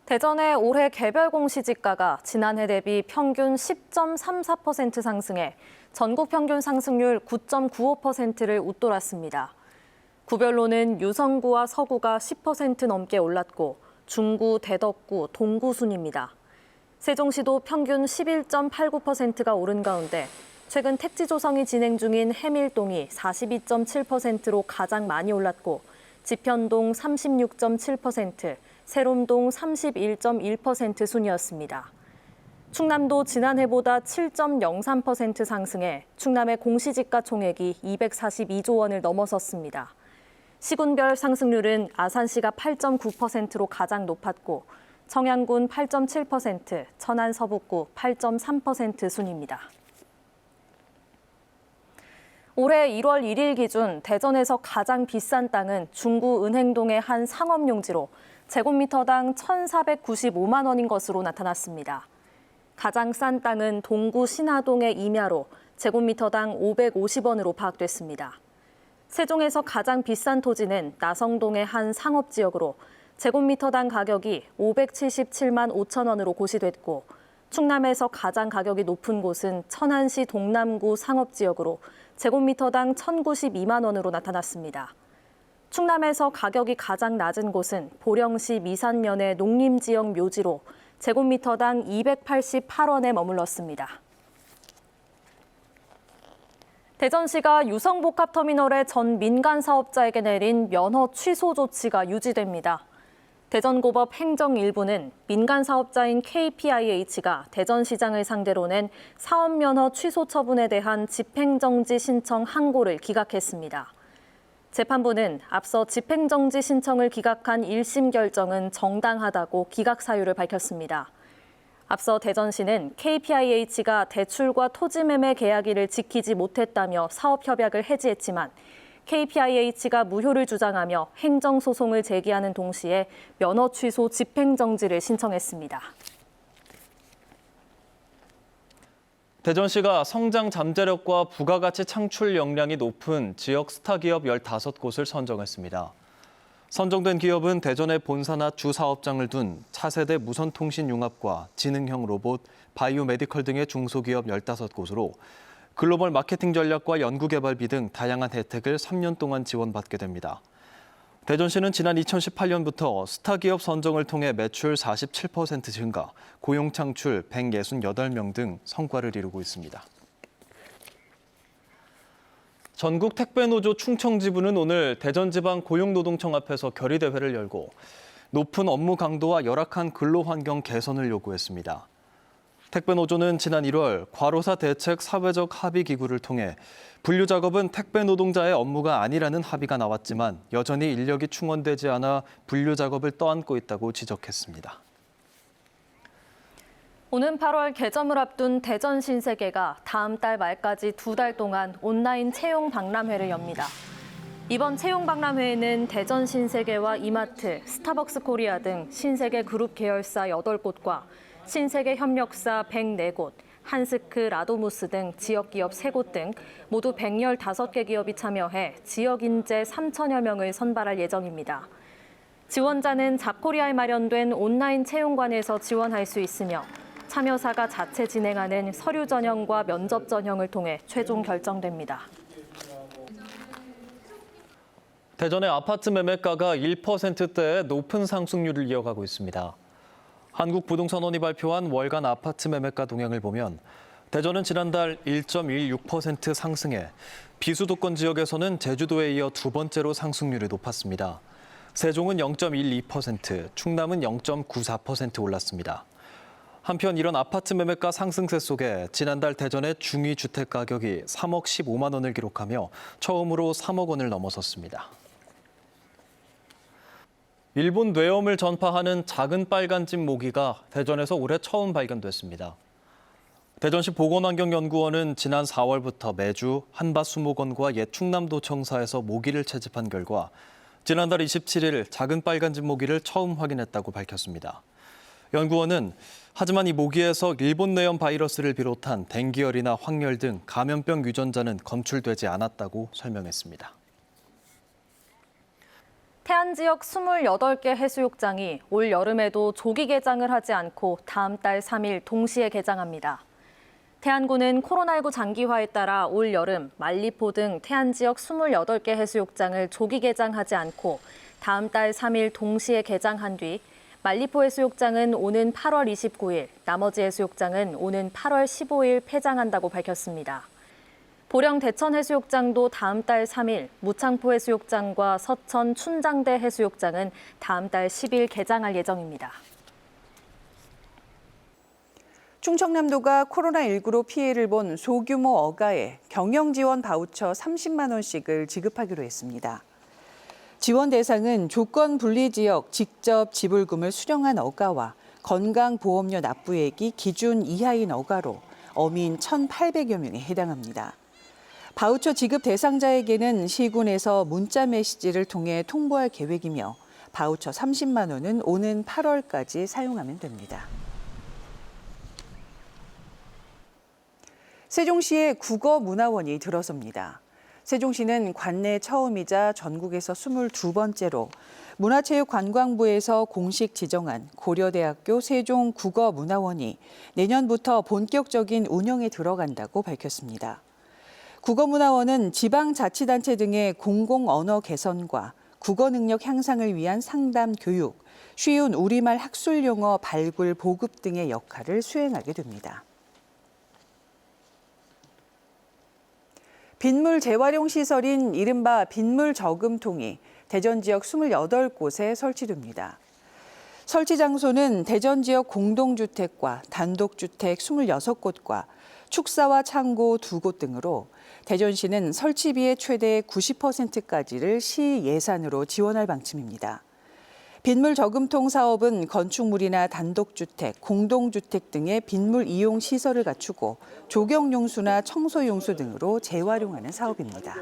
대전의 올해 개별 공시지가가 지난해 대비 평균 10.34% 상승해 전국 평균 상승률 9.95%를 웃돌았습니다. 구별로는 유성구와 서구가 10% 넘게 올랐고 중구, 대덕구, 동구 순입니다. 세종시도 평균 11.89%가 오른 가운데 최근 택지 조성이 진행 중인 해밀동이 42.7%로 가장 많이 올랐고 지편동 36.7%, 세롬동 31.1% 순이었습니다. 충남도 지난해보다 7.03% 상승해 충남의 공시지가 총액이 242조 원을 넘어섰습니다. 시군별 상승률은 아산시가 8.9%로 가장 높았고 청양군 8.7%, 천안 서북구 8.3% 순입니다. 올해 1월 1일 기준 대전에서 가장 비싼 땅은 중구 은행동의 한 상업용지로 제곱미터당 1,495만 원인 것으로 나타났습니다. 가장 싼 땅은 동구 신화동의 임야로 제곱미터당 550원으로 파악됐습니다. 세종에서 가장 비싼 토지는 나성동의 한 상업지역으로 제곱미터당 가격이 577만 5천 원으로 고시됐고 충남에서 가장 가격이 높은 곳은 천안시 동남구 상업지역으로 제곱미터당 1,092만 원으로 나타났습니다. 충남에서 가격이 가장 낮은 곳은 보령시 미산면의 농림지역 묘지로 제곱미터당 288원에 머물렀습니다. 대전시가 유성복합터미널의 전 민간 사업자에게 내린 면허 취소 조치가 유지됩니다. 대전고법 행정 1부는 민간 사업자인 KPIH가 대전시장을 상대로 낸 사업면허 취소 처분에 대한 집행정지 신청 항고를 기각했습니다. 재판부는 앞서 집행정지 신청을 기각한 1심 결정은 정당하다고 기각 사유를 밝혔습니다. 앞서 대전시는 KPIH가 대출과 토지매매 계약일을 지키지 못했다며 사업협약을 해지했지만 KPIH가 무효를 주장하며 행정소송을 제기하는 동시에 면허 취소 집행정지를 신청했습니다. 대전시가 성장 잠재력과 부가가치 창출 역량이 높은 지역 스타기업 15곳을 선정했습니다. 선정된 기업은 대전에 본사나 주사업장을 둔 차세대 무선통신융합과 지능형 로봇, 바이오메디컬 등의 중소기업 15곳으로 글로벌 마케팅 전략과 연구개발비 등 다양한 혜택을 3년 동안 지원받게 됩니다. 대전시는 지난 2018년부터 스타기업 선정을 통해 매출 47% 증가, 고용 창출 168명 등 성과를 이루고 있습니다. 전국 택배노조 충청지부는 오늘 대전지방고용노동청 앞에서 결의대회를 열고 높은 업무 강도와 열악한 근로환경 개선을 요구했습니다. 택배노조는 지난 1월 과로사 대책 사회적 합의 기구를 통해 분류 작업은 택배 노동자의 업무가 아니라는 합의가 나왔지만 여전히 인력이 충원되지 않아 분류 작업을 떠안고 있다고 지적했습니다. 오는 8월 개점을 앞둔 대전 신세계가 다음 달 말까지 2달 동안 온라인 채용 박람회를 엽니다. 이번 채용 박람회에는 대전 신세계와 이마트, 스타벅스 코리아 등 신세계 그룹 계열사 8곳과 신세계 협력사 104곳, 한스크, 라도무스 등 지역기업 3곳 등 모두 115개 기업이 참여해 지역 인재 3천여 명을 선발할 예정입니다. 지원자는 잡코리아에 마련된 온라인 채용관에서 지원할 수 있으며 참여사가 자체 진행하는 서류 전형과 면접 전형을 통해 최종 결정됩니다. 대전의 아파트 매매가가 1%대의 높은 상승률을 이어가고 있습니다. 한국부동산원이 발표한 월간 아파트 매매가 동향을 보면 대전은 지난달 1.16% 상승해 비수도권 지역에서는 제주도에 이어 두 번째로 상승률이 높았습니다. 세종은 0.12%, 충남은 0.94% 올랐습니다. 한편 이런 아파트 매매가 상승세 속에 지난달 대전의 중위주택 가격이 3억 15만 원을 기록하며 처음으로 3억 원을 넘어섰습니다. 일본 뇌염을 전파하는 작은 빨간집 모기가 대전에서 올해 처음 발견됐습니다. 대전시 보건환경연구원은 지난 4월부터 매주 한밭수목원과 옛 충남도청사에서 모기를 채집한 결과 지난달 27일 작은 빨간집 모기를 처음 확인했다고 밝혔습니다. 연구원은 하지만 이 모기에서 일본 뇌염 바이러스를 비롯한 댕기열이나 황열 등 감염병 유전자는 검출되지 않았다고 설명했습니다. 태안 지역 28개 해수욕장이 올 여름에도 조기 개장을 하지 않고 다음 달 3일 동시에 개장합니다. 태안군은 코로나19 장기화에 따라 올 여름 말리포 등 태안 지역 28개 해수욕장을 조기 개장하지 않고 다음 달 3일 동시에 개장한 뒤 말리포 해수욕장은 오는 8월 29일, 나머지 해수욕장은 오는 8월 15일 폐장한다고 밝혔습니다. 보령 대천 해수욕장도 다음 달 3일, 무창포 해수욕장과 서천 춘장대 해수욕장은 다음 달 10일 개장할 예정입니다. 충청남도가 코로나19로 피해를 본 소규모 어가에 경영지원 바우처 30만 원씩을 지급하기로 했습니다. 지원 대상은 조건 분리 지역 직접 지불금을 수령한 어가와 건강보험료 납부액이 기준 이하인 어가로 어민 1,800여 명에 해당합니다. 바우처 지급 대상자에게는 시군에서 문자 메시지를 통해 통보할 계획이며 바우처 30만 원은 오는 8월까지 사용하면 됩니다. 세종시에 국어문화원이 들어섭니다. 세종시는 관내 처음이자 전국에서 22번째로 문화체육관광부에서 공식 지정한 고려대학교 세종국어문화원이 내년부터 본격적인 운영에 들어간다고 밝혔습니다. 국어문화원은 지방자치단체 등의 공공언어 개선과 국어 능력 향상을 위한 상담 교육, 쉬운 우리말 학술 용어 발굴 보급 등의 역할을 수행하게 됩니다. 빗물 재활용 시설인 이른바 빗물 저금통이 대전 지역 28곳에 설치됩니다. 설치 장소는 대전 지역 공동주택과 단독주택 26곳과 축사와 창고 2곳 등으로 대전시는 설치비의 최대 90%까지를 시 예산으로 지원할 방침입니다. 빗물 저금통 사업은 건축물이나 단독주택, 공동주택 등의 빗물 이용 시설을 갖추고 조경용수나 청소용수 등으로 재활용하는 사업입니다.